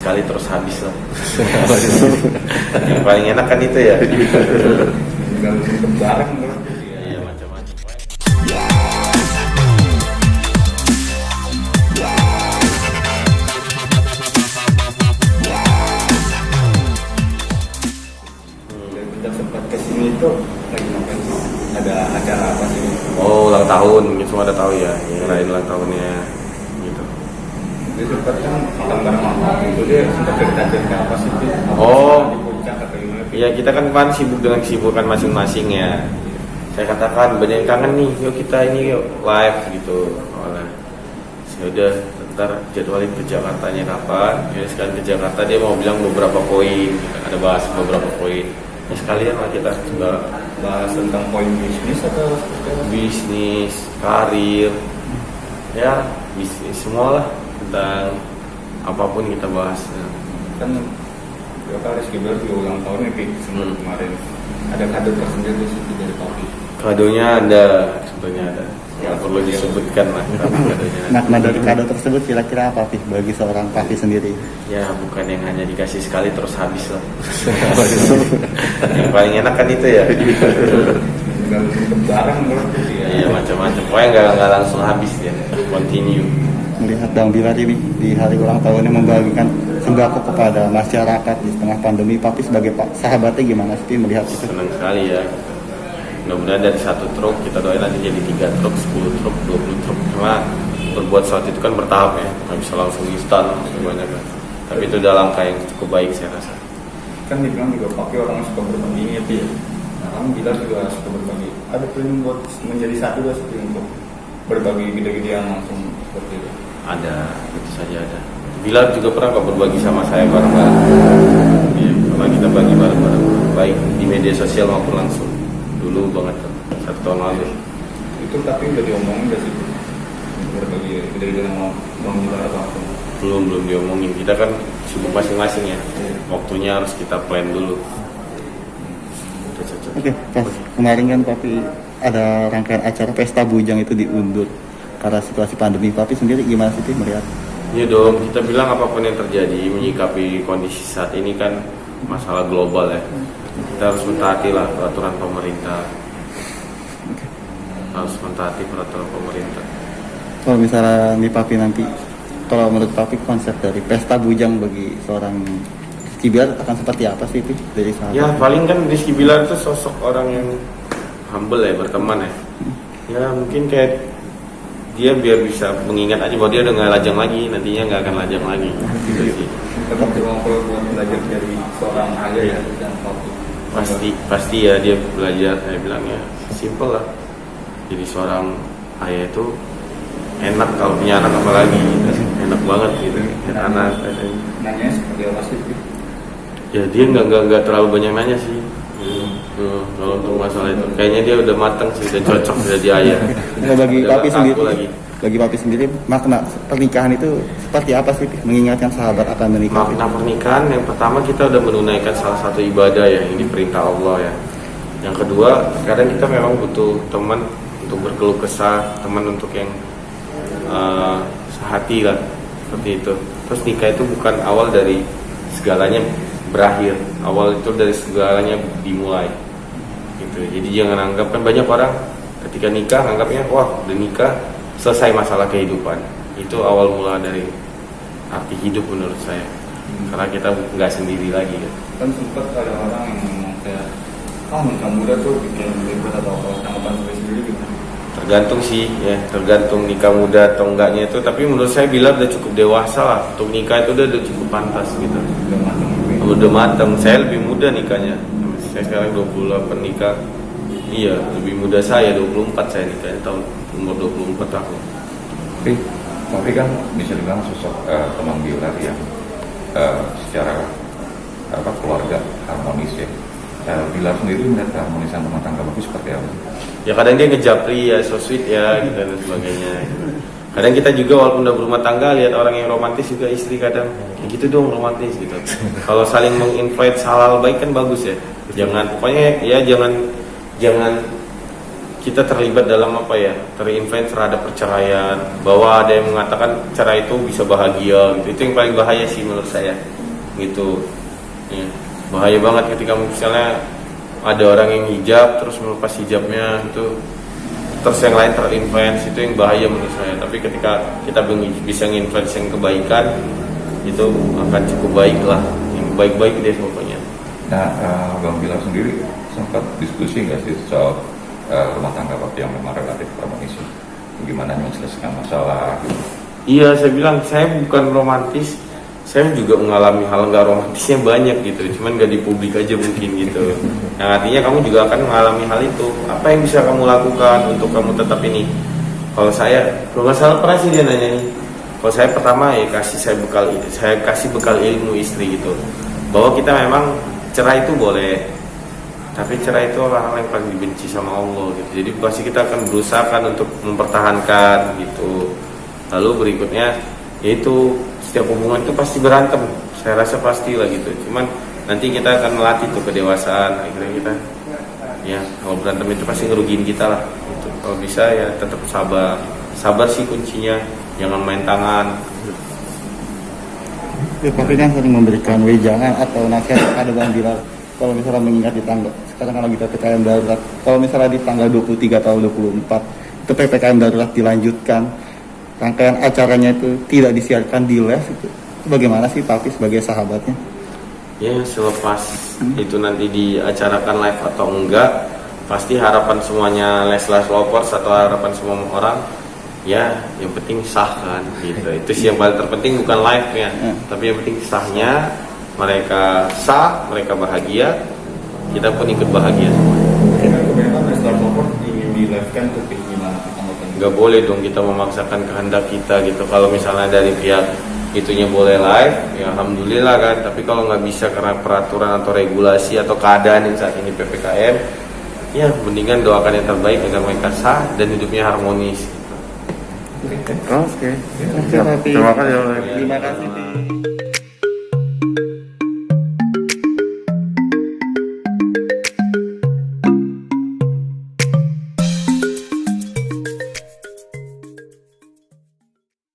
sekali terus habis lah. Yang paling enak kan itu ya. Tinggal untuk bareng bro. Iya macam-macam. Dan kita sempat kesini itu lagi ngapain sih? Ada acara apa sih? Oh ulang tahun, mungkin semua ada tahu ya. Yang lain ulang tahunnya gitu. Dia sempat kan makan bareng mama itu dia sempat cerita apa sih? Oh. Di puncak atau gimana? Iya kita kan sibuk dengan kesibukan masing-masing ya. Saya katakan banyak yang kangen nih, yuk kita ini yuk live gitu. Oleh udah ntar jadwalin ke Jakartanya kapan. Ya sekalian ke Jakarta dia mau bilang beberapa poin, ada bahas beberapa poin. Ya sekalian lah kita juga Bahas tentang poin bisnis atau seperti apa? bisnis, karir, ya bisnis semua lah tentang apapun kita bahas. Kan Bapak Rizky Bilar juga ulang tahun nih sebelum kemarin. Ada kado tersendiri sih dari Papi. Kadonya ada, sebenarnya ada. Nggak perlu disebutkan lah kadonya. Makna dari kado tersebut kira-kira apa Pih bagi seorang Papi sendiri? Ya bukan yang hanya dikasih sekali terus habis lah. Yang paling enak kan itu ya. Tinggal untuk bareng bro. Iya macam-macam. Pokoknya nggak langsung habis ya. Continue. Melihat Bang Bilar ini di hari ulang tahunnya membagikan sembako kepada masyarakat di tengah pandemi, Papi sebagai sahabatnya gimana sih melihat itu? Senang sekali ya. Mudah-mudahan dari 1 truk kita doain nanti jadi 3 truk, 10 truk, 20 truk. Karena berbuat sesuatu itu kan bertahap ya. Nggak bisa langsung instan semuanya kan. Tapi itu udah langkah yang cukup baik saya rasa. Kan dibilang juga Papi orang suka berbagi ya Pi. Nah kamu Bilar juga suka berbagi. Ada plan buat menjadi satu gak sih untuk berbagi ide-ide yang langsung seperti itu? Ada, tentu saja ada. Bilar juga pernah kok berbagi sama saya bareng-bareng. Ya, pernah kita bagi bareng-bareng, baik di media sosial maupun langsung. Dulu banget, 1 tahun lalu. Itu tapi udah diomongin gak sih? Berbagi ide-ide yang mau Bilar atau apa? Belum diomongin. Kita kan sibuk masing-masing ya. Waktunya harus kita plan dulu. Udah cocok. Oke, pas kemarin kan Papi ada rangkaian acara Pesta Bujang itu diundur karena situasi pandemi. Papi sendiri gimana sih Pih melihat? Iya dong, kita bilang apapun yang terjadi, menyikapi kondisi saat ini kan masalah global ya. Kita harus mentaati lah peraturan pemerintah. Harus mentaati peraturan pemerintah. Kalau misalnya nih Papi nanti, kalau menurut Papi konsep dari Pesta Bujang bagi seorang Rizky Bilar akan seperti apa sih Pih dari sahabat? Ya paling kan Rizky Bilar itu sosok orang yang humble ya, berteman ya. Ya mungkin kayak dia biar bisa mengingat aja bahwa dia udah nggak lajang lagi, nantinya nggak akan lajang lagi. Gitu sih. Tetap kalau buat belajar dari seorang ayah ya dan Papi. Pasti ya dia belajar, saya bilang ya simple lah. Jadi seorang ayah itu enak kalau punya anak apalagi gitu. Enak banget gitu. Anak Nanya seperti apa sih? ya dia nggak terlalu banyak nanya sih. Kalau untuk masalah itu kayaknya dia udah matang sih, udah cocok, udah di ayah. Nah, bagi Udah Papi nggak sendiri, kaku lagi. bagi Papi sendiri makna pernikahan itu seperti apa sih Pih? Mengingatkan sahabat akan menikah. Makna pernikahan yang pertama kita udah menunaikan salah satu ibadah ya, ini perintah Allah ya. Yang kedua, kadang kita memang butuh teman untuk berkeluh kesah, teman untuk yang sehati lah, seperti itu. Terus nikah itu bukan awal dari segalanya berakhir, awal itu dari segalanya dimulai. Gitu. Jadi jangan anggap, kan banyak orang ketika nikah anggapnya wah udah nikah selesai masalah kehidupan. Itu awal mula dari arti hidup menurut saya. Karena kita nggak sendiri lagi kan. Kan sempat ada orang yang ngomong kayak nikah muda tuh bikin ribet atau apa, tanggapan sendiri gimana? Tergantung sih ya, tergantung nikah muda atau enggaknya itu. Tapi menurut saya Bilar udah cukup dewasa lah untuk nikah, itu udah cukup pantas gitu. Udah matang gitu. Udah matang. Saya lebih muda nikahnya. Saya sekarang 28 nikah. Iya, lebih muda saya 24 saya nikahnya tahun umur 24 tahun. Tapi kan bisa dibilang sosok teman Bilar yang secara keluarga harmonis ya. Bilar sendiri melihat keharmonisan rumah tangga bagus seperti apa? Ya kadang dia ngejapri ya, so sweet ya gitu dan sebagainya. Kadang kita juga walaupun udah berumah tangga lihat orang yang romantis juga istri kadang kayak gitu dong romantis gitu. Kalau saling menginvite hal-hal baik kan bagus ya. Jangan pokoknya ya jangan kita terlibat dalam apa ya, terinfluence terhadap perceraian, bahwa ada yang mengatakan cerai itu bisa bahagia gitu. Itu yang paling bahaya sih menurut saya gitu ya. Bahaya banget ketika misalnya ada orang yang hijab terus melepas hijabnya itu, terus yang lain terinfluence, itu yang bahaya menurut saya. Tapi ketika kita bisa nginfluence yang kebaikan, itu akan cukup baik lah, yang baik-baik deh pokoknya. Nah, Bang Bilar sendiri sempat diskusi nggak sih soal rumah tangga Bapak yang memang relatif harmonis, gimana menyelesaikan masalah gitu? Iya, saya bilang saya bukan romantis, saya juga mengalami hal nggak romantisnya banyak gitu, cuman nggak di publik aja mungkin gitu. Yang artinya kamu juga akan mengalami hal itu. Apa yang bisa kamu lakukan untuk kamu tetap ini? Kalau nggak salah pernah sih dia nanya nih. Kalau saya pertama ya saya kasih bekal ilmu istri gitu, bahwa kita memang cerai itu boleh, tapi cerai itu hal yang paling dibenci sama Allah gitu. Jadi pasti kita akan berusaha kan untuk mempertahankan gitu. Lalu berikutnya yaitu setiap hubungan itu pasti berantem. Saya rasa pastilah gitu. Cuman nanti kita akan melatih tuh kedewasaan. Akhirnya kita ya kalau berantem itu pasti ngerugiin kita lah gitu. Kalau bisa ya tetap sabar. Sabar sih kuncinya. Jangan main tangan. Pak Firman sering memberikan wejangan atau nasihat kepada Bang Bilar kalau misalnya mengingat di tanggal sekarang kalau kita PPKM darurat, kalau misalnya di tanggal 23 atau 24 itu PPKM darurat dilanjutkan, rangkaian acaranya itu tidak disiarkan di live, itu bagaimana sih Pak Fis sebagai sahabatnya? Ya selepas itu nanti diacarakan live atau enggak, pasti harapan semuanya Les Lovers atau harapan semua orang ya yang penting sah kan gitu. Itu sih yang paling terpenting, bukan live nya tapi yang penting sahnya. Mereka sah, mereka bahagia, kita pun ikut bahagia semua. Kebanyakan wrestler support ingin di live kan tuh gimana tanggapan? Nggak boleh dong kita memaksakan kehendak kita gitu. Kalau misalnya dari pihak itunya boleh live, ya alhamdulillah kan. Tapi kalau nggak bisa karena peraturan atau regulasi atau keadaan yang saat ini PPKM, ya mendingan doakan yang terbaik agar mereka sah dan hidupnya harmonis. Oke. Terima kasih. Terima kasih.